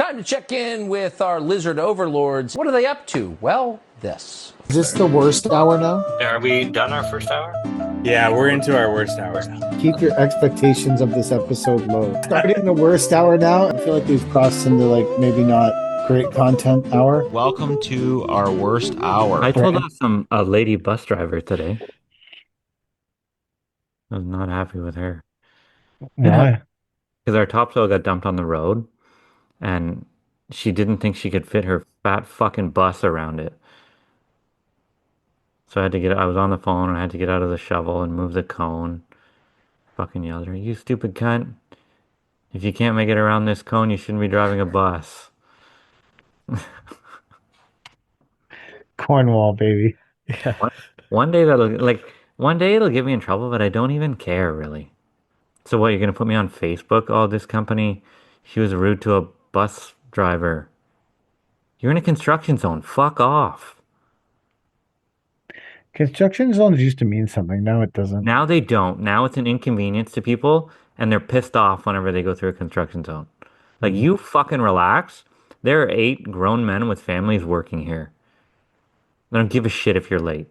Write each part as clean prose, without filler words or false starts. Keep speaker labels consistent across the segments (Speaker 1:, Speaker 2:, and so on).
Speaker 1: Time to check in with our lizard overlords. What are they up to? Well, this.
Speaker 2: Is this the worst hour now?
Speaker 3: Are we done our first hour?
Speaker 4: Yeah, we're into our worst hour now.
Speaker 2: Keep your expectations of this episode low. Starting the worst hour now, I feel like we've crossed into like maybe not great content hour.
Speaker 5: Welcome to our worst hour.
Speaker 6: I told us a lady bus driver today. I was not happy with her
Speaker 2: Why?
Speaker 6: because our topsoil got dumped on the road, and she didn't think she could fit her fat fucking bus around it. So I was on the phone and I had to get out of the shovel and move the cone. Fucking yelled at her, "You stupid cunt. If you can't make it around this cone, you shouldn't be driving a bus."
Speaker 2: Cornwall, baby.
Speaker 4: Yeah.
Speaker 6: One day one day it'll get me in trouble, but I don't even care really. So what, you're gonna put me on Facebook? Oh, this company, she was rude to a bus driver. You're in a construction zone. Fuck off.
Speaker 2: Construction zones used to mean something. Now it doesn't.
Speaker 6: Now they don't. Now it's an inconvenience to people, and they're pissed off whenever they go through a construction zone. Like, you fucking relax. There are 8 grown men with families working here. They don't give a shit if you're late.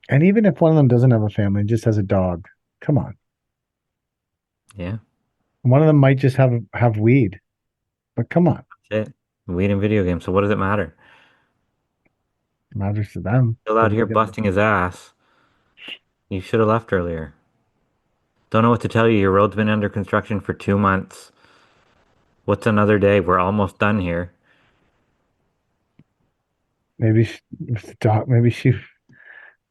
Speaker 2: And even if one of them doesn't have a family, just has a dog, come on.
Speaker 6: Yeah,
Speaker 2: One of them might just have weed, but come on,
Speaker 6: that's it. Weed and video games. So what does it matter?
Speaker 2: it matters to them.
Speaker 6: Still out here busting his ass. You should have left earlier. Don't know what to tell you. Your road's been under construction for 2 months. What's another day? We're almost done here.
Speaker 2: Maybe maybe she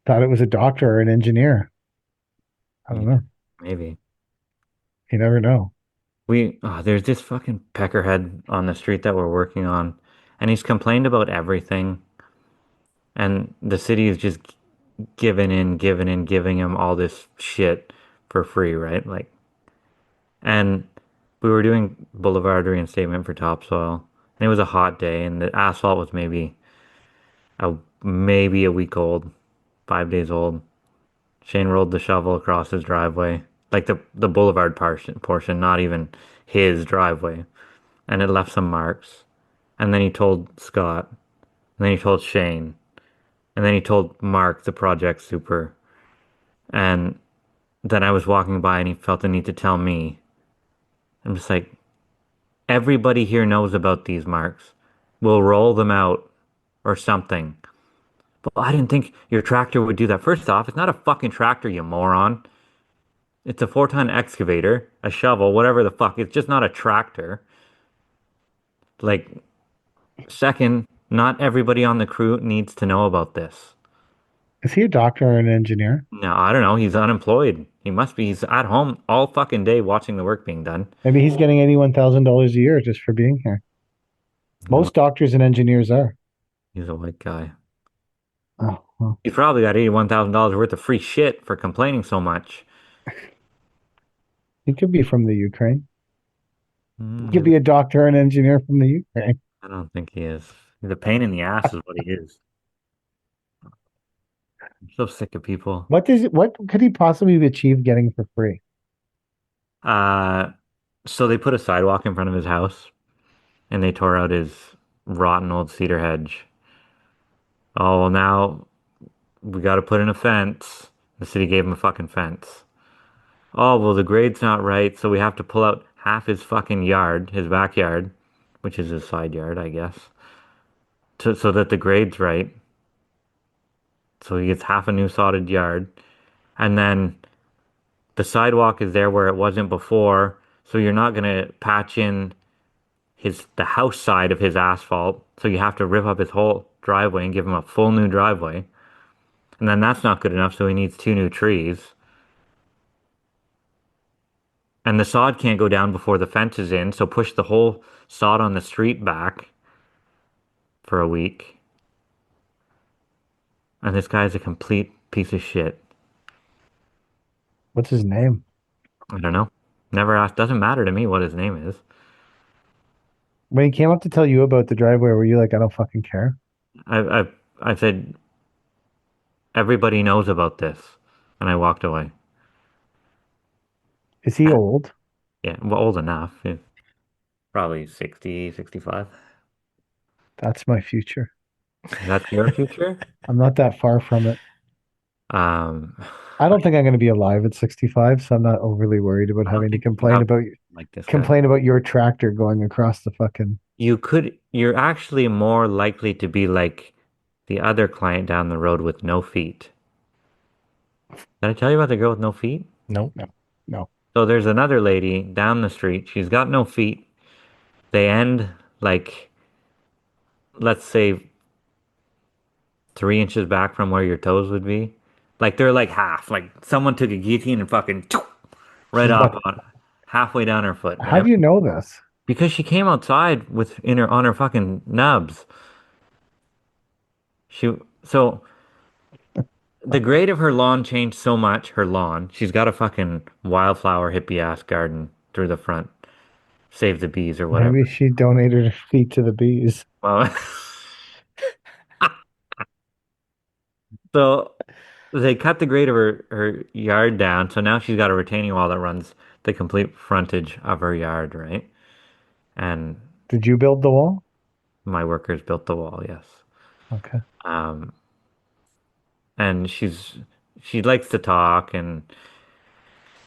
Speaker 2: thought it was a doctor or an engineer. I don't know.
Speaker 6: Maybe.
Speaker 2: You never know.
Speaker 6: There's this fucking peckerhead on the street that we're working on, and he's complained about everything, and the city is just giving him all this shit for free, right? Like, and we were doing boulevard reinstatement for topsoil, and it was a hot day, and the asphalt was maybe a week old, 5 days old. Shane rolled the shovel across his driveway, like the boulevard portion, not even his driveway, and it left some marks. And then he told Scott, and then he told Shane, and then he told Mark, the project super. And then I was walking by and he felt the need to tell me. I'm just like, everybody here knows about these marks. We'll roll them out or something. But I didn't think your tractor would do that. First off, it's not a fucking tractor, you moron. It's a 4-ton excavator, a shovel, whatever the fuck. It's just not a tractor. Like, second, not everybody on the crew needs to know about this.
Speaker 2: Is he a doctor or an engineer?
Speaker 6: No, I don't know. He's unemployed. He must be. He's at home all fucking day watching the work being done.
Speaker 2: Maybe he's getting $81,000 a year just for being here. Most doctors and engineers are.
Speaker 6: He's a white guy.
Speaker 2: Oh, well.
Speaker 6: He's probably got $81,000 worth of free shit for complaining so much.
Speaker 2: He could be from the Ukraine. He could
Speaker 6: Mm,
Speaker 2: be a doctor and engineer from the Ukraine.
Speaker 6: I don't think he is. He's a pain in the ass is what he is. I'm so sick of people.
Speaker 2: What could he possibly achieve getting for free?
Speaker 6: Uh, so they put a sidewalk in front of his house and they tore out his rotten old cedar hedge. Oh, well, now we got to put in a fence. The city gave him a fucking fence. Oh, well, the grade's not right, so we have to pull out half his fucking yard, his backyard, which is his side yard, I guess, so that the grade's right. So he gets half a new sodded yard. And then the sidewalk is there where it wasn't before, so you're not gonna patch in the house side of his asphalt. So you have to rip up his whole driveway and give him a full new driveway. And then that's not good enough, so he needs 2 new trees. And the sod can't go down before the fence is in, so push the whole sod on the street back for a week. And this guy's a complete piece of shit.
Speaker 2: What's his name?
Speaker 6: I don't know. Never asked. Doesn't matter to me what his name is.
Speaker 2: When he came up to tell you about the driveway, were you like, I don't fucking care?
Speaker 6: I said, everybody knows about this. And I walked away.
Speaker 2: Is he old?
Speaker 6: Yeah, well, old enough. Yeah. Probably 60, 65.
Speaker 2: That's my future.
Speaker 6: That's your future?
Speaker 2: I'm not that far from it.
Speaker 6: Um,
Speaker 2: I don't think I'm going to be alive at 65, so I'm not overly worried about
Speaker 6: I don't
Speaker 2: having to
Speaker 6: think you have like this guy.
Speaker 2: complain about your tractor going across the fucking.
Speaker 6: You're actually more likely to be like the other client down the road with no feet. Did I tell you about the girl with no feet?
Speaker 7: Nope.
Speaker 2: No, no.
Speaker 6: So there's another lady down the street. She's got no feet. They end like, let's say 3 inches back from where your toes would be. Like they're like half. Like someone took a guillotine and fucking right
Speaker 2: What?
Speaker 6: off on halfway down her foot. But
Speaker 2: How do you know this?
Speaker 6: because she came outside with in her on her fucking nubs. She so the grade of her lawn changed so much. Her lawn. She's got a fucking wildflower hippie ass garden through the front. Save the bees or whatever.
Speaker 2: Maybe she donated her feet to the bees.
Speaker 6: Well, so they cut the grade of her yard down, so now she's got a retaining wall that runs the complete frontage of her yard, right? And
Speaker 2: Did you build the wall?
Speaker 6: my workers built the wall, yes.
Speaker 2: Okay.
Speaker 6: Um, and she likes to talk, and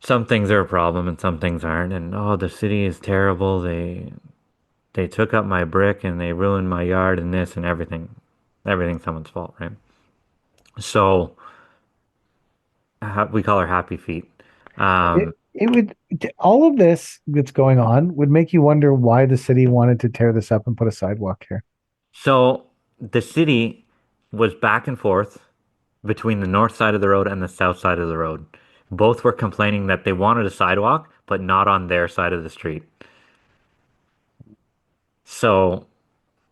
Speaker 6: some things are a problem and some things aren't. And oh, the city is terrible. They took up my brick and they ruined my yard and this and everything. Everything's someone's fault, right? So we call her Happy Feet.
Speaker 2: It
Speaker 6: Um,
Speaker 2: it would all of this that's going on would make you wonder why the city wanted to tear this up and put a sidewalk here.
Speaker 6: so the city was back and forth between the north side of the road and the south side of the road. Both were complaining that they wanted a sidewalk, but not on their side of the street. So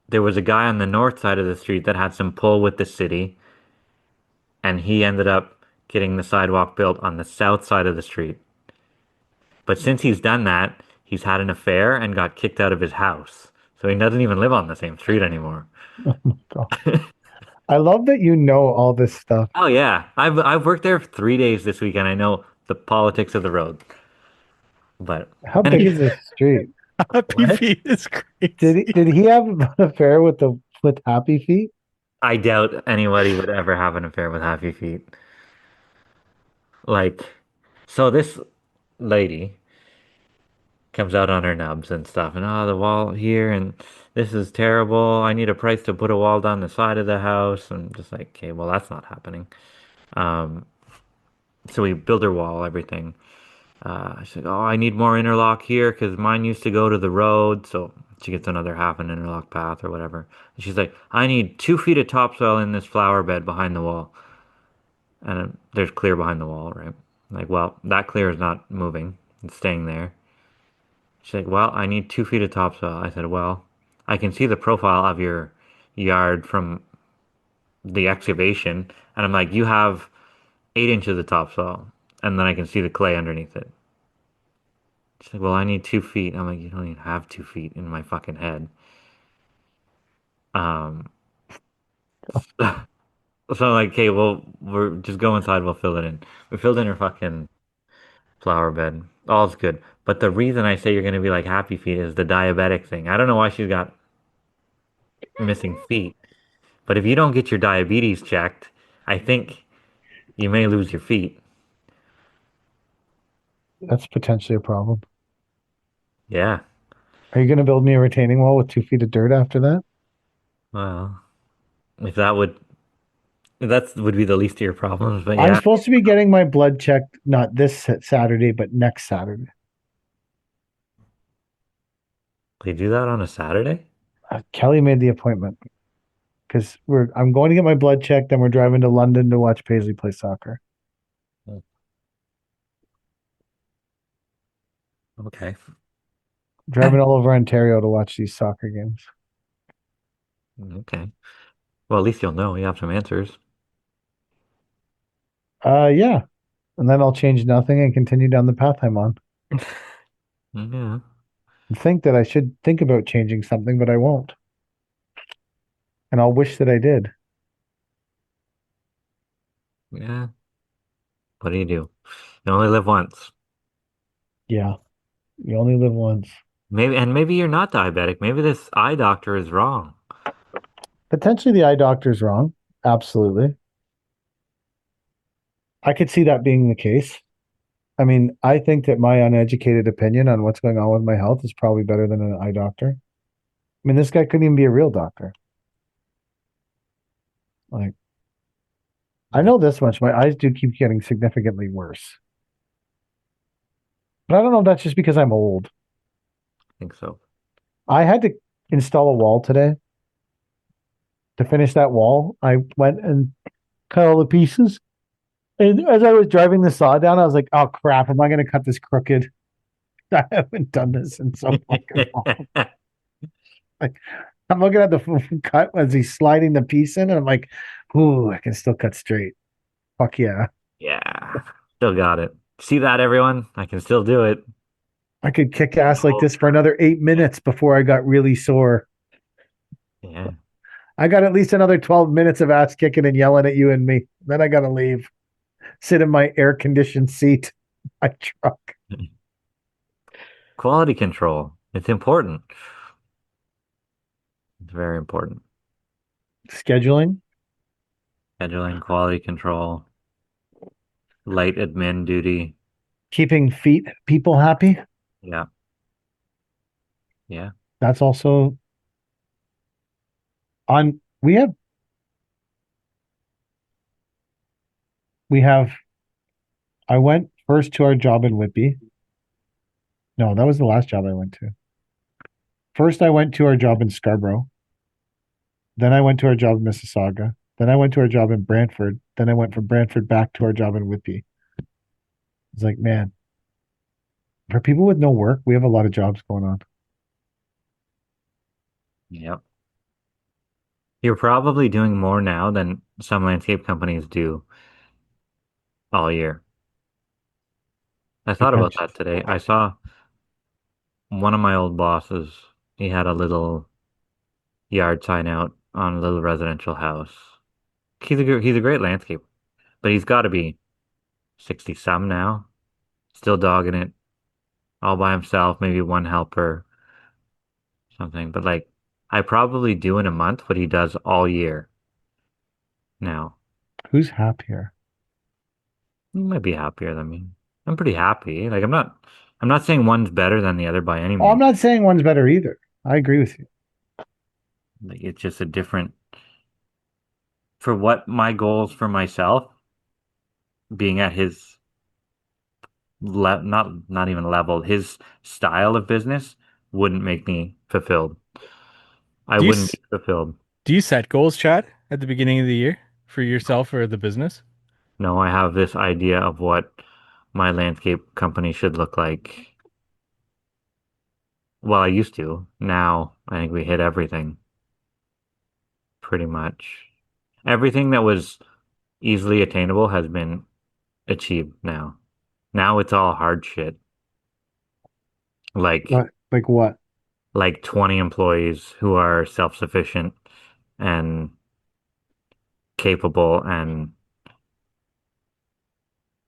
Speaker 6: there was a guy on the north side of the street that had some pull with the city, and he ended up getting the sidewalk built on the south side of the street. But since he's done that, he's had an affair and got kicked out of his house. So he doesn't even live on the same street anymore.
Speaker 2: God. I love that you know all this stuff.
Speaker 6: Oh yeah, I've worked there for 3 days this week, and I know the politics of the road. But
Speaker 2: How
Speaker 6: and
Speaker 2: big is this street?
Speaker 7: Happy
Speaker 6: what?
Speaker 7: Feet is
Speaker 2: Did
Speaker 7: crazy.
Speaker 2: did he have an affair with the with Happy Feet?
Speaker 6: I doubt anybody would ever have an affair with Happy Feet. Like, so this lady comes out on her nubs and stuff, and oh, the wall here, and this is terrible. I need a price to put a wall down the side of the house. And just like, okay, well, that's not happening. Um, so we build her wall, everything. She's like, oh, I need more interlock here because mine used to go to the road. So she gets another half an interlock path or whatever. And she's like, I need 2 feet of topsoil in this flower bed behind the wall. And there's clear behind the wall, right? Like, well, that clear is not moving. It's staying there. She's like, well, I need 2 feet of topsoil. I said, well, I can see the profile of your yard from the excavation. And I'm like, you have 8 inches of topsoil. And then I can see the clay underneath it. She's like, well, I need 2 feet. I'm like, you don't even have 2 feet in my fucking head. Um, so I'm like, okay, well, we're just go inside. We'll fill it in. We filled in her fucking flower bed. All's good. But the reason I say you're gonna be like Happy Feet is the diabetic thing. I don't know why she's got missing feet, but if you don't get your diabetes checked, I think you may lose your feet.
Speaker 2: That's potentially a problem.
Speaker 6: Yeah.
Speaker 2: Are you going to build me a retaining wall with 2 feet of dirt after that?
Speaker 6: Well, if that would that would be the least of your problems, but
Speaker 2: I'm
Speaker 6: yeah,
Speaker 2: supposed to be getting my blood checked not this Saturday, but next Saturday.
Speaker 6: they do that on a Saturday.
Speaker 2: Kelly made the appointment because I'm going to get my blood checked, then we're driving to London to watch Paisley play soccer.
Speaker 6: Okay.
Speaker 2: Driving all over Ontario to watch these soccer games.
Speaker 6: Okay. Well, at least you'll know. You have some answers.
Speaker 2: Yeah. And then I'll change nothing and continue down the path I'm on.
Speaker 6: Yeah.
Speaker 2: And think that I should think about changing something, but I won't. And I'll wish that I did.
Speaker 6: Yeah. What do? You only live once.
Speaker 2: Yeah. You only live once.
Speaker 6: Maybe you're not diabetic. Maybe this eye doctor is wrong.
Speaker 2: Potentially the eye doctor's wrong. Absolutely. I could see that being the case. I mean, I think that my uneducated opinion on what's going on with my health is probably better than an eye doctor. I mean, this guy couldn't even be a real doctor. Like, I know this much. My eyes do keep getting significantly worse. But I don't know if that's just because I'm old.
Speaker 6: I think so.
Speaker 2: I had to install a wall today. To finish that wall, I went and cut all the pieces. And as I was driving the saw down, I was like, oh crap, am I going to cut this crooked? I haven't done this in so fucking long. Like, I'm looking at the cut as he's sliding the piece in, and I'm like, ooh, I can still cut straight. Fuck yeah.
Speaker 6: Yeah, still got it. See that, everyone? I can still do it.
Speaker 2: I could kick ass like this for another 8 minutes before I got really sore.
Speaker 6: Yeah.
Speaker 2: I got at least another 12 minutes of ass kicking and yelling at you and me. Then I got to leave, sit in my air conditioned seat, my truck.
Speaker 6: Quality control. It's important. It's very important.
Speaker 2: Scheduling,
Speaker 6: Scheduling, quality control, light admin duty.
Speaker 2: keeping feet people happy.
Speaker 6: Yeah. Yeah.
Speaker 2: That's also on. We have, I went first to our job in Whitby. No, that was the last job I went to. First, I went to our job in Scarborough. Then I went to our job in Mississauga. Then I went to our job in Brantford. Then I went from Brantford back to our job in Whitby. It's like, man, for people with no work, we have a lot of jobs going on.
Speaker 6: Yep. You're probably doing more now than some landscape companies do all year. I thought about that today. I saw one of my old bosses, he had a little yard sign out on a little residential house. He's a great landscaper, but he's got to be 60 some now, still dogging it all by himself, maybe one helper, something. But like, I probably do in a month what he does all year now.
Speaker 2: Who's happier?
Speaker 6: He might be happier than me. I'm pretty happy. Like, I'm not saying one's better than the other by any
Speaker 2: Oh, I'm
Speaker 6: means.
Speaker 2: not saying one's better either. I agree with you.
Speaker 6: Like, it's just a different, for what my goals for myself, being at his not even level, his style of business wouldn't make me fulfilled. I
Speaker 4: Do you
Speaker 6: wouldn't
Speaker 4: s-
Speaker 6: be fulfilled.
Speaker 4: do you set goals, Chad, at the beginning of the year for yourself or the business?
Speaker 6: No, I have this idea of what my landscape company should look like. Well, I used to. Now I think we hit everything pretty much. Everything that was easily attainable has been achieved now. Now it's all hard shit. Like
Speaker 2: What? Like what?
Speaker 6: like 20 employees who are self-sufficient and capable, and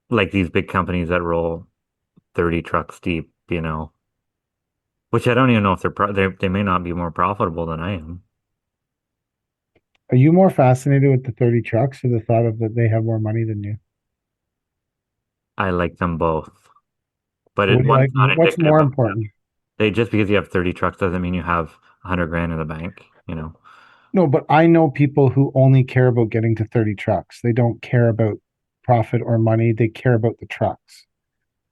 Speaker 6: like these big companies that roll 30 trucks deep, which I don't even know if they may not be more profitable than I am.
Speaker 2: Are you more fascinated with the 30 trucks or the thought of that they have more money than you?
Speaker 6: I like them both, but
Speaker 2: What do you
Speaker 6: one's
Speaker 2: like?
Speaker 6: not
Speaker 2: What's
Speaker 6: indicative
Speaker 2: more
Speaker 6: of that.
Speaker 2: important?
Speaker 6: They just because you have 30 trucks doesn't mean you have 100 grand in the bank.
Speaker 2: No, but I know people who only care about getting to 30 trucks. They don't care about profit or money. They care about the trucks.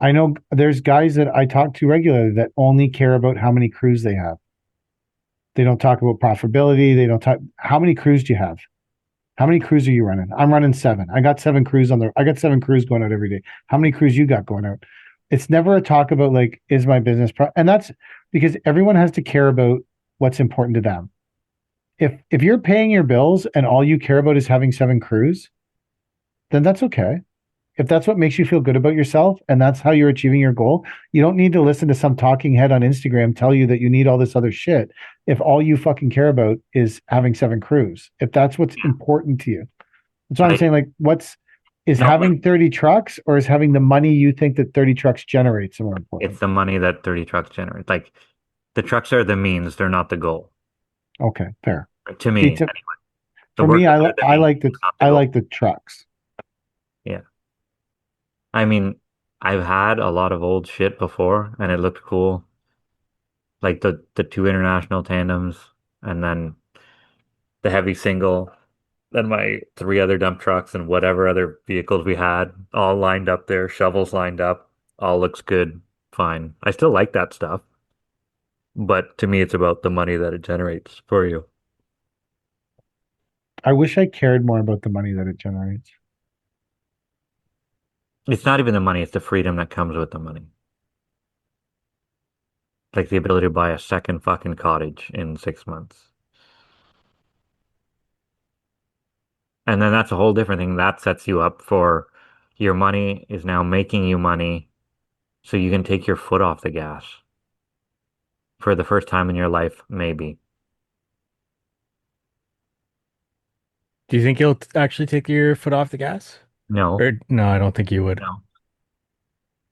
Speaker 2: I know there's guys that I talk to regularly that only care about how many crews they have. They don't talk about profitability. They don't talk. How many crews do you have? How many crews are you running? I'm running seven. I got 7 crews going out every day. How many crews you got going out? It's never a talk about like, is my business and that's because everyone has to care about what's important to them. If you're paying your bills and all you care about is having 7 crews, then that's okay. If that's what makes you feel good about yourself and that's how you're achieving your goal, you don't need to listen to some talking head on Instagram tell you that you need all this other shit. If all you fucking care about is having 7 crews, if that's what's important to you, that's what I'm
Speaker 6: I
Speaker 2: saying. Like, is
Speaker 6: no, but
Speaker 2: having 30 trucks or is having the money you think that 30 trucks generates more important?
Speaker 6: it's the money that 30 trucks generate. Like The trucks are the means; they're not the goal.
Speaker 2: Okay, fair.
Speaker 6: To
Speaker 2: See,
Speaker 6: me, anyway. The
Speaker 2: for me,
Speaker 6: workers are the
Speaker 2: I
Speaker 6: means,
Speaker 2: like the
Speaker 6: not the goal.
Speaker 2: trucks.
Speaker 6: Yeah. I mean, I've had a lot of old shit before, and it looked cool, like the two international tandems, and then the heavy single, then my three other dump trucks, and whatever other vehicles we had, all lined up there, shovels lined up, all looks good, fine. I still like that stuff, but to me, it's about the money that it generates for you.
Speaker 2: I wish I cared more about the money that it generates.
Speaker 6: It's not even the money, it's the freedom that comes with the money. Like the ability to buy a second fucking cottage in 6 months. And then that's a whole different thing. That sets you up for your money is now making you money so you can take your foot off the gas for the first time in your life, maybe.
Speaker 4: Do you think you'll actually take your foot off the gas?
Speaker 6: No,
Speaker 4: Or no, I don't think you would.
Speaker 6: no.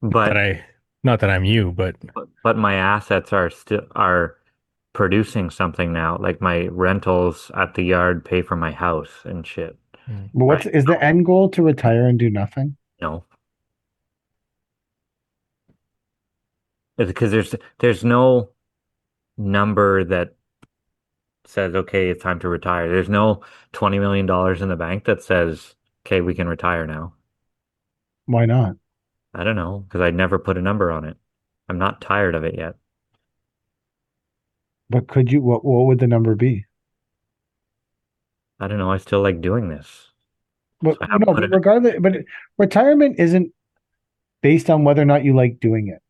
Speaker 4: That
Speaker 6: But
Speaker 4: I, not that I'm you, but
Speaker 6: but my assets are producing something now. Like my rentals at the yard pay for my house and shit.
Speaker 4: mm.
Speaker 2: But
Speaker 6: Right?
Speaker 2: is the end goal to retire and do nothing?
Speaker 6: No. It's because there's no number that says, okay, it's time to retire. There's no $20 million in the bank that says, okay, we can retire now.
Speaker 2: Why not?
Speaker 6: I don't know, because I never put a number on it. I'm not tired of it yet.
Speaker 2: But could you? What would the number be?
Speaker 6: I don't know. I still like doing this.
Speaker 2: But
Speaker 6: So I haven't
Speaker 2: no,
Speaker 6: put
Speaker 2: but
Speaker 6: it.
Speaker 2: regardless, but retirement isn't based on whether or not you like doing it.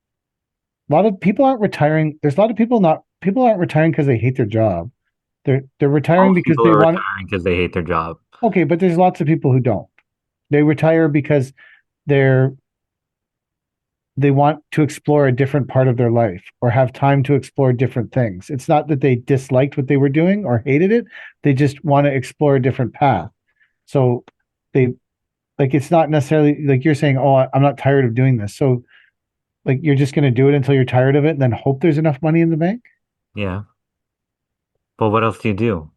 Speaker 2: A lot of people aren't retiring. There's a lot of people aren't retiring because they hate their job. They're retiring
Speaker 6: Most
Speaker 2: because
Speaker 6: people
Speaker 2: they
Speaker 6: are
Speaker 2: want.
Speaker 6: retiring because they hate their job.
Speaker 2: Okay, but there's lots of people who don't. They retire because they're they want to explore a different part of their life or have time to explore different things. It's not that they disliked what they were doing or hated it. They just want to explore a different path. So they like it's not necessarily like you're saying, "Oh, I'm not tired of doing this." So like you're just going to do it until you're tired of it and then hope there's enough money in the bank?
Speaker 6: Yeah. But what else do you do?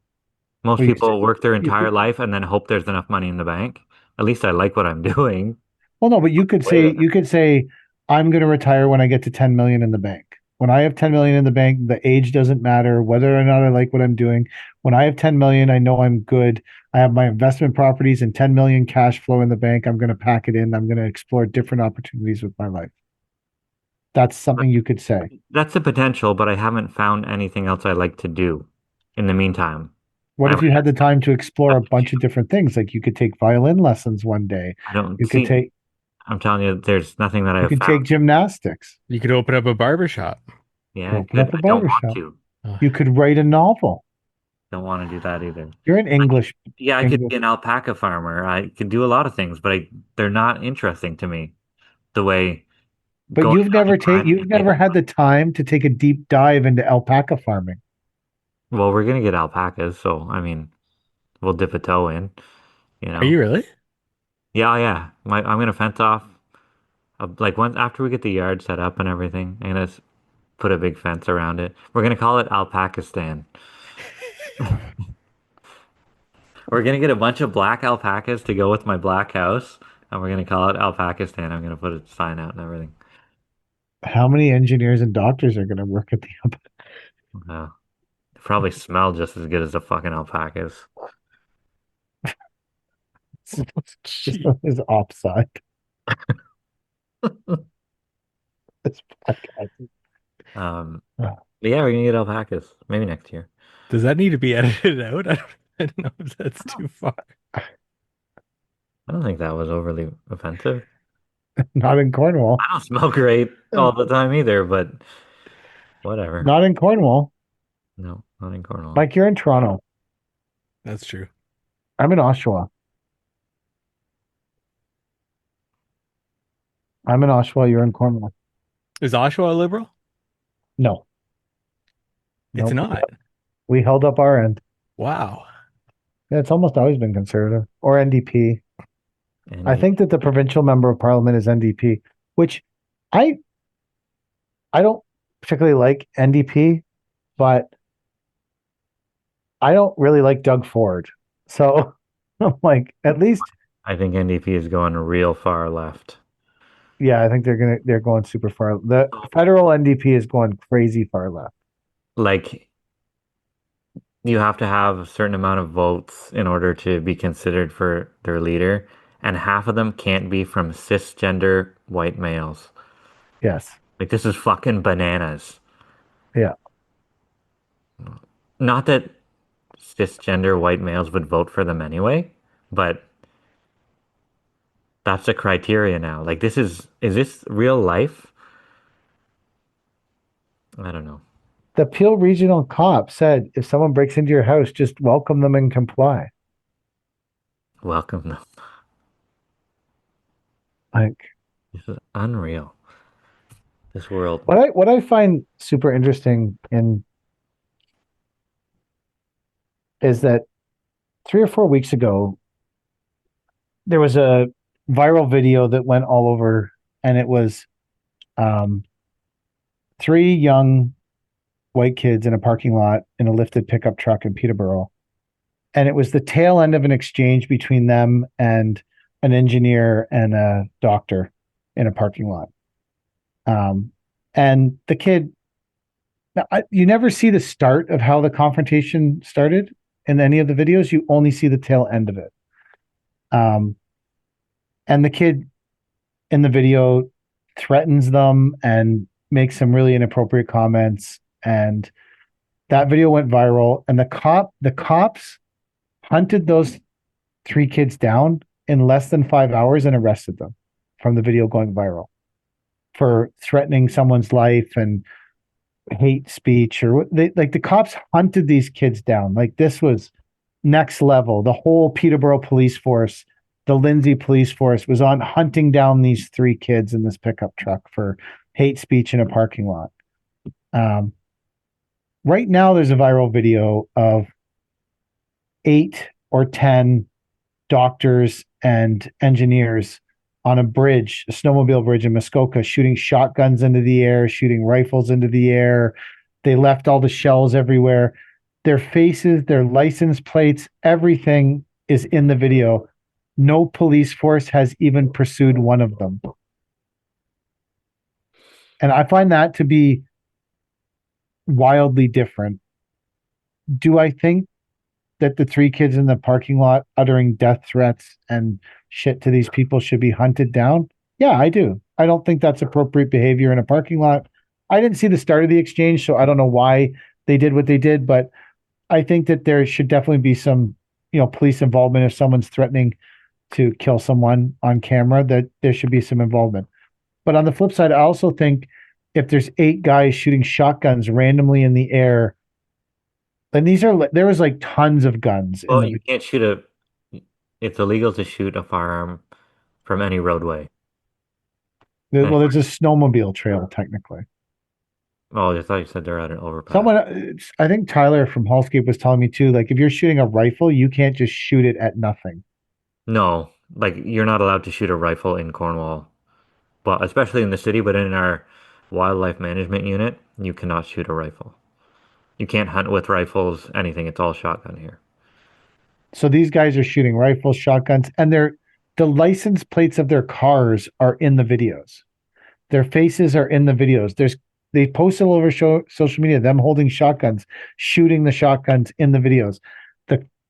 Speaker 6: Most
Speaker 2: Well,
Speaker 6: people work their
Speaker 2: you
Speaker 6: entire
Speaker 2: could,
Speaker 6: life and then hope there's enough money in the bank. At least I like what I'm doing.
Speaker 2: well, no, but
Speaker 6: Wait.
Speaker 2: you could say I'm going to retire when I get to 10 million in the bank. When I have 10 million in the bank, the age doesn't matter whether or not I like what I'm doing. When I have 10 million, I know I'm good. I have my investment properties and 10 million cash flow in the bank. I'm going to pack it in. I'm going to explore different opportunities with my life. That's something you could say.
Speaker 6: That's the potential, but I haven't found anything else I like to do in the meantime.
Speaker 2: What if you had the time to explore a bunch of
Speaker 6: I
Speaker 2: different things? Like you could take violin lessons one day.
Speaker 6: don't
Speaker 2: You could
Speaker 6: see.
Speaker 2: take
Speaker 6: I'm telling you, there's nothing that I
Speaker 2: you
Speaker 6: have
Speaker 2: could take
Speaker 6: found.
Speaker 2: gymnastics.
Speaker 4: You could open up a barber shop.
Speaker 6: Yeah, I
Speaker 2: Open
Speaker 6: could.
Speaker 2: up a
Speaker 6: I don't
Speaker 2: barber
Speaker 6: want
Speaker 2: shop.
Speaker 6: to.
Speaker 4: Oh,
Speaker 2: You could write a novel.
Speaker 6: Don't want to do that either.
Speaker 2: You're an
Speaker 6: Yeah, I could
Speaker 2: English,
Speaker 6: be an alpaca farmer. I could do a lot of things, but they're not interesting to me. The way
Speaker 2: but
Speaker 6: going out and grinding
Speaker 2: you've
Speaker 6: and
Speaker 2: never
Speaker 6: making
Speaker 2: had the time to take a deep dive into alpaca farming.
Speaker 6: well, we're gonna get alpacas, so I mean, we'll dip a toe in, you
Speaker 4: are
Speaker 6: know.
Speaker 4: you really?
Speaker 6: Yeah, yeah. I'm gonna fence off. Like once after we get the yard set up and everything, I'm gonna put a big fence around it. We're gonna call it Alpakistan. We're gonna get a bunch of black alpacas to go with my black house, and we're gonna call it Alpakistan. I'm gonna put a sign out and everything.
Speaker 2: How many engineers and doctors are going to work at the
Speaker 6: Uh, they probably smell just as good as the fucking alpacas.
Speaker 2: this
Speaker 4: Gee.
Speaker 2: one is offside. This podcast.
Speaker 6: But yeah, we're gonna get alpacas maybe next year.
Speaker 4: Does that need to be edited out? I don't know if that's too far.
Speaker 6: I don't think that was overly offensive.
Speaker 2: Not in Cornwall.
Speaker 6: I don't smell great all the time either, but whatever.
Speaker 2: Not in Cornwall.
Speaker 6: No, not in Cornwall.
Speaker 2: Mike, you're in Toronto.
Speaker 4: That's true.
Speaker 2: I'm in Oshawa. I'm in Oshawa. You're in Cornwall.
Speaker 4: Is Oshawa a liberal?
Speaker 2: No,
Speaker 4: It's
Speaker 2: nope.
Speaker 4: not.
Speaker 2: We held up our end.
Speaker 4: Wow.
Speaker 2: Yeah, it's almost always been conservative or NDP.
Speaker 6: And
Speaker 2: I think that the provincial member of parliament is NDP, which I I don't particularly like NDP, but I don't really like Doug Ford. So I'm like, at least,
Speaker 6: I think NDP is going real far left.
Speaker 2: yeah, I think they're going super far. The federal NDP is going crazy far left.
Speaker 6: Like, you have to have a certain amount of votes in order to be considered for their leader, and half of them can't be from cisgender white males.
Speaker 2: Yes.
Speaker 6: Like, this is fucking bananas.
Speaker 2: Yeah.
Speaker 6: Not that cisgender white males would vote for them anyway, but that's the criteria now. Like, is this real life? I don't know.
Speaker 2: The Peel Regional Cop said if someone breaks into your house, just welcome them and comply.
Speaker 6: Welcome them.
Speaker 2: Like,
Speaker 6: This is unreal. This world.
Speaker 2: what I find super interesting in is that 3 or 4 weeks ago, there was a viral video that went all over, and it was um, three young white kids in a parking lot in a lifted pickup truck in Peterborough. And it was the tail end of an exchange between them and an engineer and a doctor in a parking lot. And the kid, you never see the start of how the confrontation started in any of the videos. You only see the tail end of it. And the kid in the video threatens them and makes some really inappropriate comments. And that video went viral. And the cops hunted those three kids down in less than 5 hours and arrested them from the video going viral for threatening someone's life and hate speech. Or they, like, the cops hunted these kids down. Like, this was next level. The whole Peterborough police force, the Lindsay police force, was on hunting down these three kids in this pickup truck for hate speech in a parking lot. Right now there's a viral video of 8 or 10 doctors and engineers on a bridge, a snowmobile bridge in Muskoka, shooting shotguns into the air, shooting rifles into the air. They left all the shells everywhere. Their faces, their license plates, everything is in the video. No police force has even pursued one of them. And I find that to be wildly different. Do I think that the three kids in the parking lot uttering death threats and shit to these people should be hunted down? Yeah, I do. I don't think that's appropriate behavior in a parking lot. I didn't see the start of the exchange, so I don't know why they did what they did, but I think that there should definitely be some, police involvement if someone's threatening to kill someone on camera, that there should be some involvement. But on the flip side, I also think if there's 8 guys shooting shotguns randomly in the air, and there was like tons of guns.
Speaker 6: Well, you can't it's illegal to shoot a firearm from any roadway.
Speaker 2: Well, there's a snowmobile trail technically.
Speaker 6: Oh, I thought you said they're at an overpass.
Speaker 2: I think Tyler from Hallscape was telling me too, like, if you're shooting a rifle, you can't just shoot it at nothing.
Speaker 6: No, like, you're not allowed to shoot a rifle in Cornwall, but especially in the city, but in our wildlife management unit, you cannot shoot a rifle. You can't hunt with rifles, anything. It's all shotgun here.
Speaker 2: So these guys are shooting rifles, shotguns, and the license plates of their cars are in the videos. Their faces are in the videos. They posted all over social media them holding shotguns, shooting the shotguns in the videos.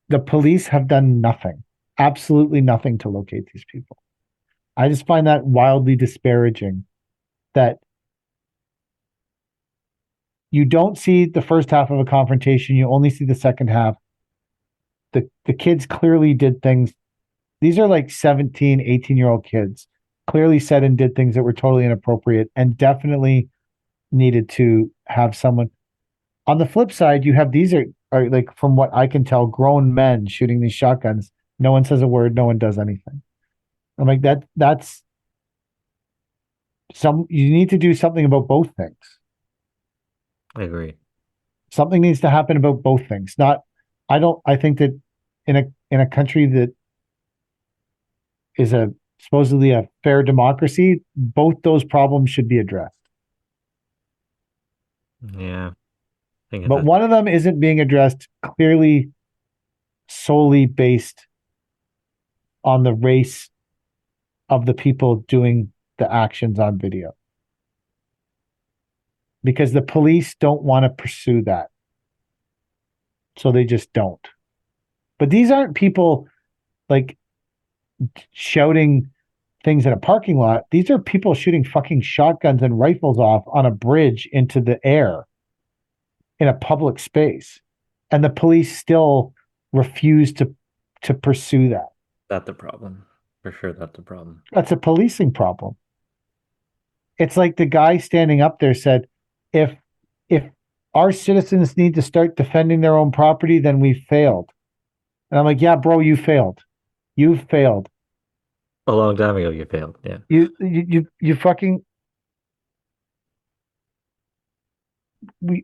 Speaker 2: The police have done nothing, absolutely nothing to locate these people. I just find that wildly disparaging that you don't see the first half of a confrontation, you only see the second half. The kids clearly did things. These are like 17, 18-year-old kids, clearly said and did things that were totally inappropriate and definitely needed to have someone. On the flip side, you have these are like, from what I can tell, grown men shooting these shotguns. No one says a word, no one does anything. I'm like, that's you need to do something about both things.
Speaker 6: I agree.
Speaker 2: Something needs to happen about both things. I think that in a country that is supposedly a fair democracy, both those problems should be addressed.
Speaker 6: Yeah. think it's
Speaker 2: But one of them isn't being addressed clearly solely based on the race of the people doing the actions on video. Because the police don't want to pursue that. So they just don't. But these aren't people like shouting things in a parking lot. These are people shooting fucking shotguns and rifles off on a bridge into the air in a public space. And the police still refuse to pursue that.
Speaker 6: That's the problem. For sure, that's the problem.
Speaker 2: That's a policing problem. It's like the guy standing up there said, if our citizens need to start defending their own property, then we failed. And I'm like, yeah, bro, you failed. You've failed.
Speaker 6: A long time ago, you failed. Yeah.
Speaker 2: You fucking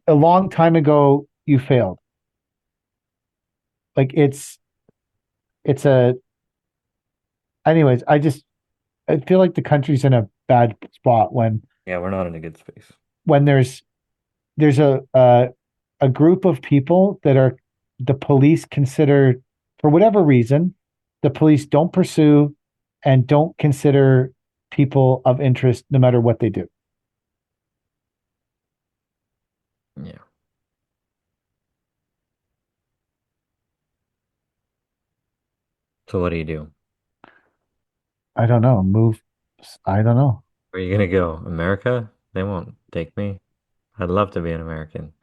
Speaker 2: a long time ago you failed. Like it's a anyways, I feel like the country's in a bad spot
Speaker 6: Yeah, we're not in a good space.
Speaker 2: when there's a group of people that are the police consider for whatever reason the police don't pursue and don't consider people of interest no matter what they do.
Speaker 6: Yeah. So what do you do?
Speaker 2: I don't know. I don't know.
Speaker 6: Where are you gonna go? America? They won't take me. I'd love to be an American.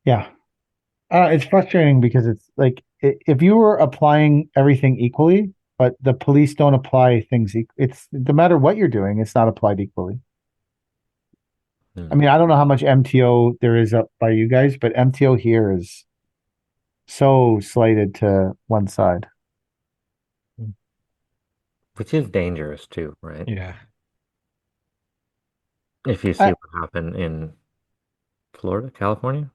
Speaker 2: Yeah. It's frustrating because it's like if you were applying everything equally, but the police don't apply things, it's no matter what you're doing, it's not applied equally. I
Speaker 6: Hmm.
Speaker 2: mean, I don't know how much MTO there is up by you guys, but MTO here is so slated to one side.
Speaker 6: Which is dangerous too, right?
Speaker 4: Yeah.
Speaker 6: If you see
Speaker 2: I,
Speaker 6: what happened in Florida, California?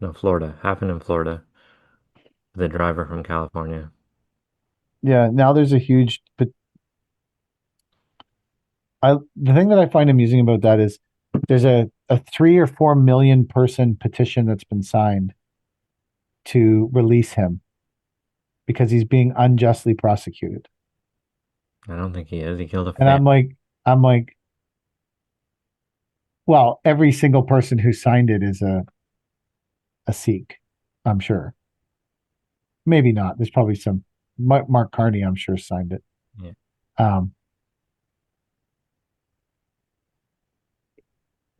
Speaker 6: No, Florida. Happened in Florida. The driver from California.
Speaker 2: yeah, now there's a huge, but the thing that I find amusing about that is there's a 3 or 4 million person petition that's been signed to release him because he's being unjustly prosecuted.
Speaker 6: I don't think he is. He killed a
Speaker 2: And
Speaker 6: fan.
Speaker 2: I'm like, well, every single person who signed it is a Sikh, I'm sure. Maybe not. There's probably some Mark Carney, I'm sure, signed it.
Speaker 6: Yeah.
Speaker 2: Um,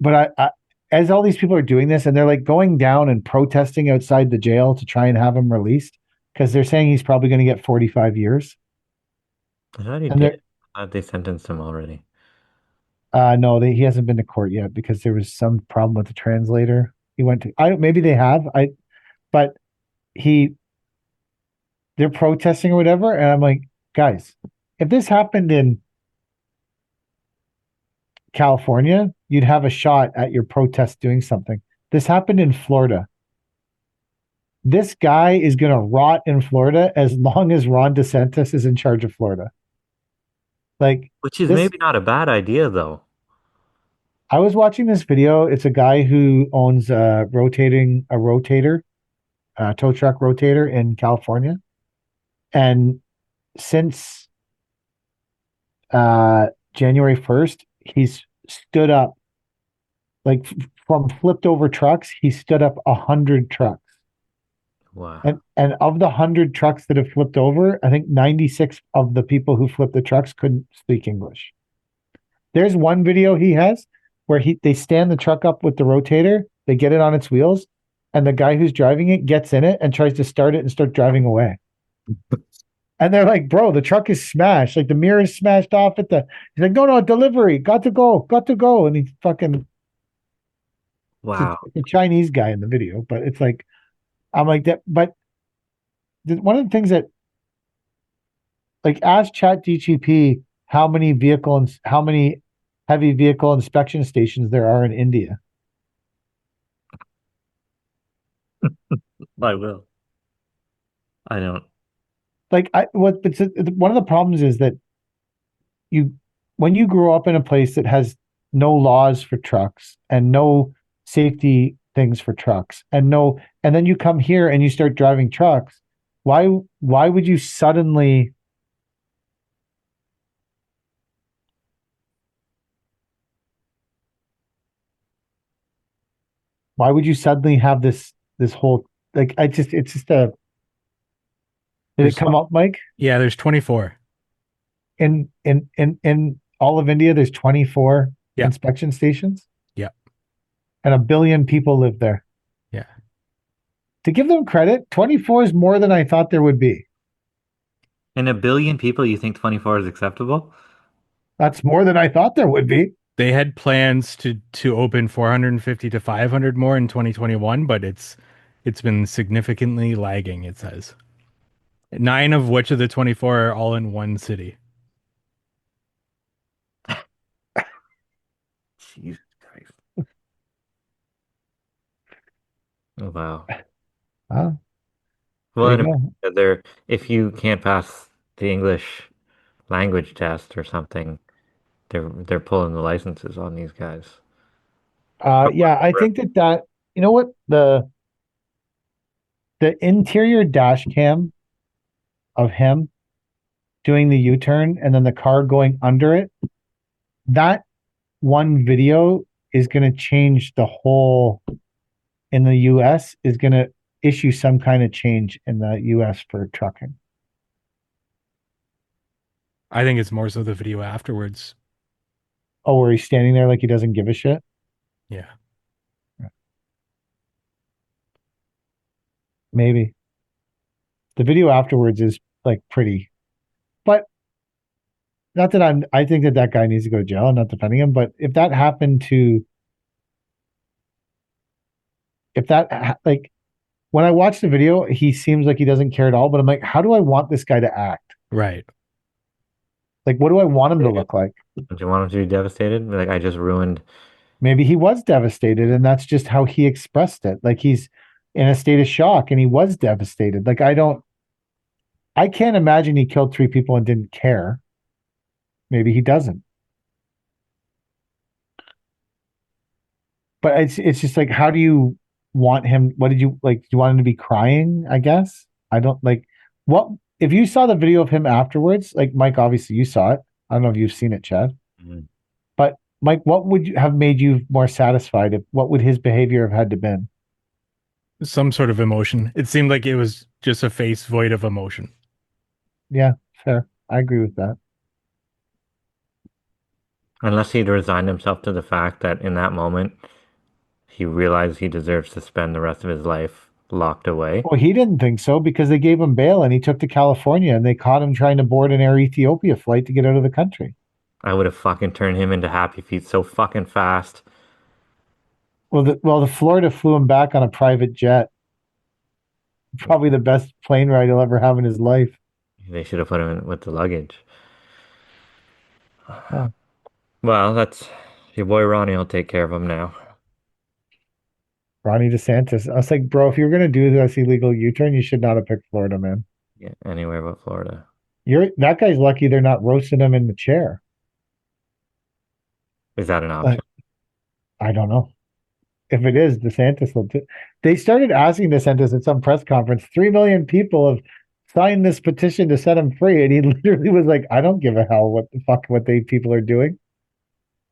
Speaker 2: but as all these people are doing this and they're like going down and protesting outside the jail to try and have him released because they're saying he's probably going to get 45 years.
Speaker 6: I thought he
Speaker 2: And
Speaker 6: did. I thought they sentenced him already.
Speaker 2: no, he hasn't been to court yet because there was some problem with the translator. He went to, maybe they have, but he, they're protesting or whatever. And I'm like, guys, if this happened in California, you'd have a shot at your protest doing something. This happened in Florida. This guy is going to rot in Florida as long as Ron DeSantis is in charge of Florida. Like
Speaker 6: Which is
Speaker 2: this,
Speaker 6: maybe not a bad idea though.
Speaker 2: I was watching this video. It's a guy who owns a rotator, a tow truck rotator in California. And since January 1st, he's stood up like from flipped over trucks, he stood up 100 trucks.
Speaker 6: Wow.
Speaker 2: And of the 100 trucks that have flipped over, I think 96 of the people who flipped the trucks couldn't speak English. There's one video he has where they stand the truck up with the rotator, they get it on its wheels, and the guy who's driving it gets in it and tries to start it and start driving away. And they're like, bro, the truck is smashed. Like the mirror is smashed off at the. He's like, no, delivery, got to go, got to go. And he's fucking.
Speaker 6: Wow.
Speaker 2: It's a Chinese guy in the video, but it's like, I'm like that. But one of the things that, like, ask ChatGPT how many how many heavy vehicle inspection stations there are in India.
Speaker 6: I will. I don't.
Speaker 2: Like, one of the problems is that you when you grow up in a place that has no laws for trucks and no safety things for trucks and then you come here and you start driving trucks, why would you suddenly have this whole like I just it's just a did it
Speaker 4: There's
Speaker 2: come up, Mike?
Speaker 4: yeah, there's 24.
Speaker 2: In all of India, there's 24
Speaker 4: Yeah.
Speaker 2: inspection stations
Speaker 4: Yeah.
Speaker 2: and 1 billion people live there.
Speaker 4: Yeah.
Speaker 2: To give them credit, 24 is more than I thought there would be.
Speaker 6: In 1 billion people, you think 24 is acceptable?
Speaker 2: That's more than I thought there would be.
Speaker 4: They had plans to open 450 to 500 more in 2021, but it's been significantly lagging, it says. 9 of which of the 24 are all in one city.
Speaker 6: Jesus Christ. Oh, wow.
Speaker 2: Huh?
Speaker 6: Well,
Speaker 2: There you
Speaker 6: in
Speaker 2: go.
Speaker 6: America, there, if you can't pass the English language test or something, they're pulling the licenses on these guys.
Speaker 2: Yeah, I think that you know what the interior dash cam of him doing the U-turn and then the car going under it, that one video is going to change the whole in the US is going to issue some kind of change in the US for trucking.
Speaker 4: I think it's more so the video afterwards.
Speaker 2: Oh, where he's standing there like he doesn't give a shit.
Speaker 4: Yeah.
Speaker 2: Maybe the video afterwards is like pretty, but not that I think that that guy needs to go to jail. I'm not defending him, but if that happened to, if that like when I watch the video, he seems like he doesn't care at all. But I'm like, how do I want this guy to act?
Speaker 4: Right.
Speaker 2: Like, what do I want him to look like?
Speaker 6: Do you want him to be devastated? Like, I just ruined.
Speaker 2: Maybe he was devastated, and that's just how he expressed it. Like he's in a state of shock, and he was devastated. Like I can't imagine he killed 3 people and didn't care. Maybe he doesn't. But it's just like, how do you want him? What did you like? Do you want him to be crying? I guess I don't like what if you saw the video of him afterwards. Like Mike, obviously you saw it. I don't know if you've seen it, Chad.
Speaker 6: Mhm.
Speaker 2: But Mike, what would you have made you more satisfied? If what would his behavior have had to been?
Speaker 4: Some sort of emotion. It seemed like it was just a face void of emotion.
Speaker 2: Yeah, fair. I agree with that.
Speaker 6: Unless he'd resigned himself to the fact that in that moment he realized he deserves to spend the rest of his life locked away.
Speaker 2: Well, he didn't think so because they gave him bail and he took to California and they caught him trying to board an Air Ethiopia flight to get out of the country.
Speaker 6: I would have fucking turned him into Happy Feet so fucking fast.
Speaker 2: Well, the Florida flew him back on a private jet. Probably the best plane ride he'll ever have in his life.
Speaker 6: They should have put him in with the luggage.
Speaker 2: Huh.
Speaker 6: Well, that's your boy Ronnie will take care of him now.
Speaker 2: Ronnie DeSantis. I was like, bro, if you're gonna do this illegal U-turn, you should not have picked Florida, man.
Speaker 6: Yeah, anywhere but Florida.
Speaker 2: That guy's lucky they're not roasting him in the chair.
Speaker 6: Is that an option?
Speaker 2: I don't know. If it is, DeSantis will do. They started asking DeSantis at some press conference, 3 million people have signed this petition to set him free. And he literally was like, I don't give a hell what the fuck what they people are doing.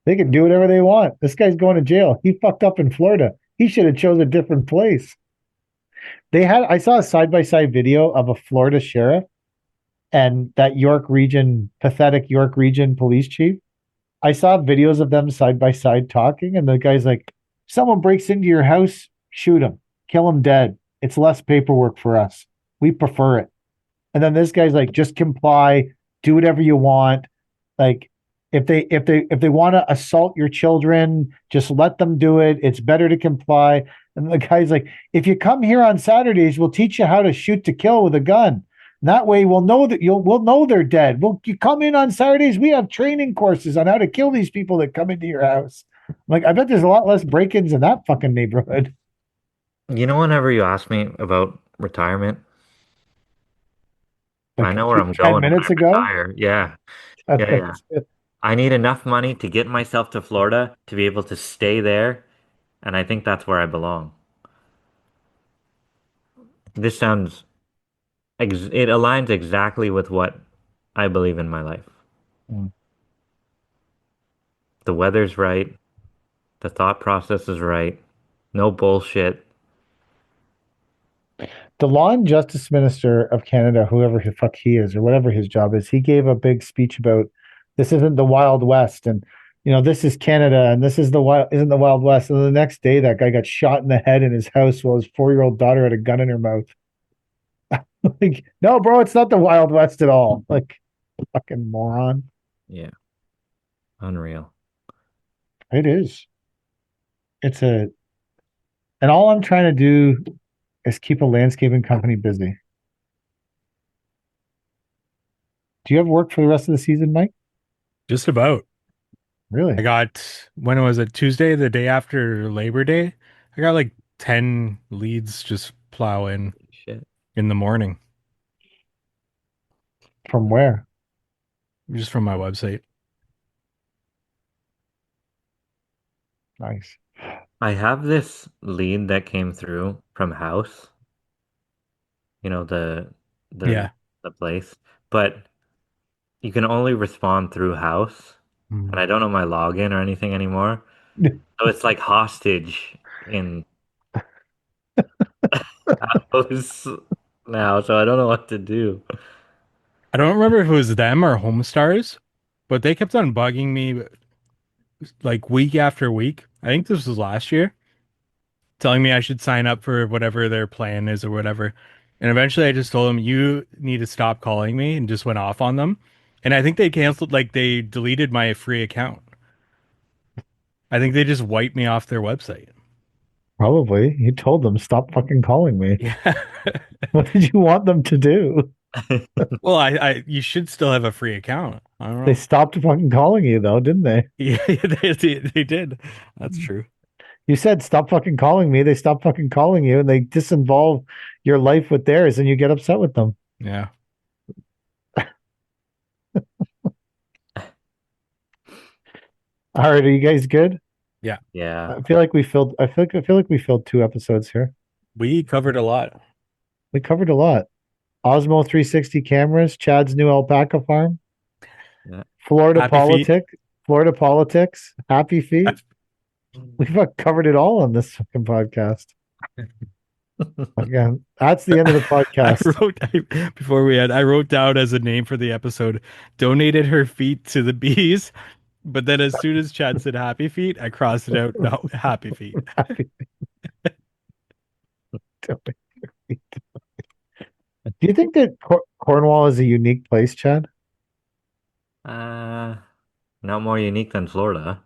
Speaker 2: They can do whatever they want. This guy's going to jail. He fucked up in Florida. He should have chose a different place. I saw a side-by-side video of a Florida sheriff and that pathetic York region police chief. I saw videos of them side by side talking, and the guy's like, someone breaks into your house, shoot him, kill him dead. It's less paperwork for us. We prefer it. And then this guy's like, just comply, do whatever you want. Like, if they want to assault your children, just let them do it. It's better to comply. And the guy's like, if you come here on Saturdays, we'll teach you how to shoot to kill with a gun. That way we'll know we'll know they're dead. You come in on Saturdays, we have training courses on how to kill these people that come into your house. Like, I bet there's a lot less break-ins in that fucking neighborhood.
Speaker 6: You know, whenever you ask me about retirement, I know where I'm
Speaker 2: 10
Speaker 6: going when
Speaker 2: minutes
Speaker 6: I
Speaker 2: ago.
Speaker 6: retire. Yeah. Yeah, yeah. I need enough money to get myself to Florida to be able to stay there, and I think that's where I belong. This sounds it aligns exactly with what I believe in my life.
Speaker 2: Mm.
Speaker 6: The weather's right, the thought process is right, no bullshit.
Speaker 2: The Law and Justice Minister of Canada, whoever the fuck he is, or whatever his job is, he gave a big speech about this isn't the Wild West, and this is Canada, and this is the wild isn't the Wild West. And the next day, that guy got shot in the head in his house while his 4-year-old daughter had a gun in her mouth. Like, no, bro, it's not the Wild West at all. Like, fucking moron.
Speaker 6: Yeah, unreal.
Speaker 2: It is. And all I'm trying to do is keep a landscaping company busy. Do you have work for the rest of the season, Mike?
Speaker 4: Just about.
Speaker 2: Really?
Speaker 4: I got, when was it, Tuesday, the day after Labor Day? I got like 10 leads just plow
Speaker 6: Shit.
Speaker 4: in the morning,
Speaker 2: From where?
Speaker 4: just from my website.
Speaker 2: Nice.
Speaker 6: I have this lead that came through from House, the the
Speaker 4: Yeah.
Speaker 6: the place, but you can only respond through House, and I don't know my login or anything anymore. So it's like hostage in House now, so I don't know what to do.
Speaker 4: I don't remember if it was them or Homestars, but they kept on bugging me like week after week. I think this was last year, telling me I should sign up for whatever their plan is or whatever. And eventually I just told them, you need to stop calling me, and just went off on them. And I think they canceled, like they deleted my free account. I think they just wiped me off their website.
Speaker 2: Probably. You told them, stop fucking calling me.
Speaker 4: Yeah.
Speaker 2: What did you want them to do?
Speaker 4: Well, you should still have a free account. I don't know.
Speaker 2: They stopped fucking calling you, though, didn't they?
Speaker 4: Yeah, they did. That's true.
Speaker 2: You said, stop fucking calling me. They stop fucking calling you, and they disinvolve your life with theirs, and you get upset with them.
Speaker 4: Yeah.
Speaker 2: All right, are you guys good?
Speaker 4: Yeah.
Speaker 6: Yeah.
Speaker 2: I feel like we filled 2 episodes here.
Speaker 4: We covered a lot.
Speaker 2: We covered a lot. Osmo 360 cameras, Chad's new alpaca farm,
Speaker 6: Yeah.
Speaker 2: Florida
Speaker 4: Happy feet.
Speaker 2: politics, happy feet. We've covered it all on this fucking podcast. Again, that's the end of the podcast.
Speaker 4: I wrote down as a name for the episode, donated her feet to the bees. But then as soon as Chad said happy feet, I crossed it out. No, happy feet.
Speaker 2: Happy feet. Do you think that Cornwall is a unique place, Chad?
Speaker 6: Not more unique than Florida.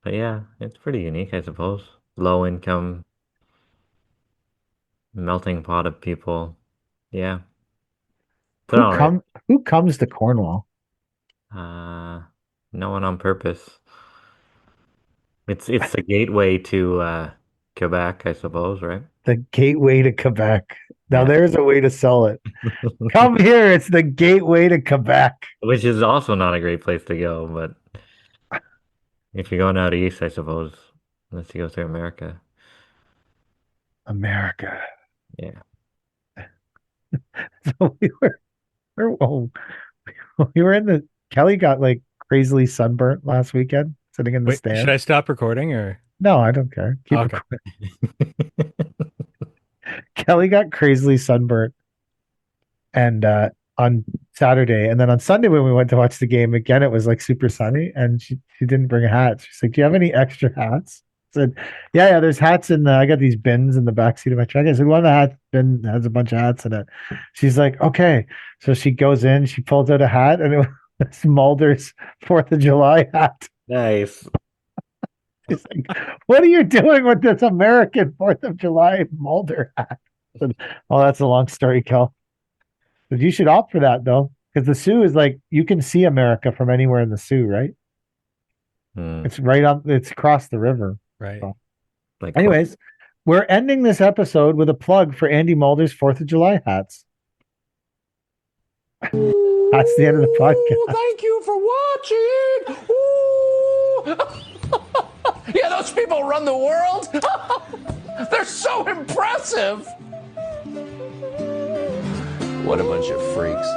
Speaker 6: But yeah, it's pretty unique, I suppose. Low income, melting pot of people. Yeah. But all right.
Speaker 2: Who comes to Cornwall?
Speaker 6: No one on purpose. It's the gateway to Quebec, I suppose, right?
Speaker 2: The gateway to Quebec. Now
Speaker 6: Yeah.
Speaker 2: there's a way to sell it. Come here, it's the gateway to Quebec.
Speaker 6: Which is also not a great place to go, but if you're going out east, I suppose, unless you go through America.
Speaker 2: America.
Speaker 6: Yeah.
Speaker 2: So we were in the Kelly got like crazily sunburnt last weekend, sitting in the
Speaker 4: Wait,
Speaker 2: stand.
Speaker 4: should I stop recording or?
Speaker 2: No, I don't care. Keep
Speaker 4: Okay.
Speaker 2: recording. Kelly got crazily sunburnt and on Saturday, and then on Sunday when we went to watch the game again, it was like super sunny, and she didn't bring a hat. She's like, "Do you have any extra hats?" I said, "Yeah, there's hats in the. I got these bins in the backseat of my truck." I said, "One of the hats bin has a bunch of hats in it." She's like, "Okay." So she goes in, she pulls out a hat, and it was Mulder's 4th of July hat.
Speaker 6: Nice.
Speaker 2: She's like, "What are you doing with this American 4th of July Mulder hat?" I said, "Oh, that's a long story, Kel. But you should opt for that though, because the Sioux is like you can see America from anywhere in the Sioux, right? It's right on. It's across the river.
Speaker 4: Right.
Speaker 2: So.
Speaker 6: Like,
Speaker 2: Anyways, we're ending this episode with a plug for Andy Mulder's 4th of July hats. That's the end of the podcast.
Speaker 1: Thank you for watching. Yeah, those people run the world. They're so impressive. What a bunch of freaks.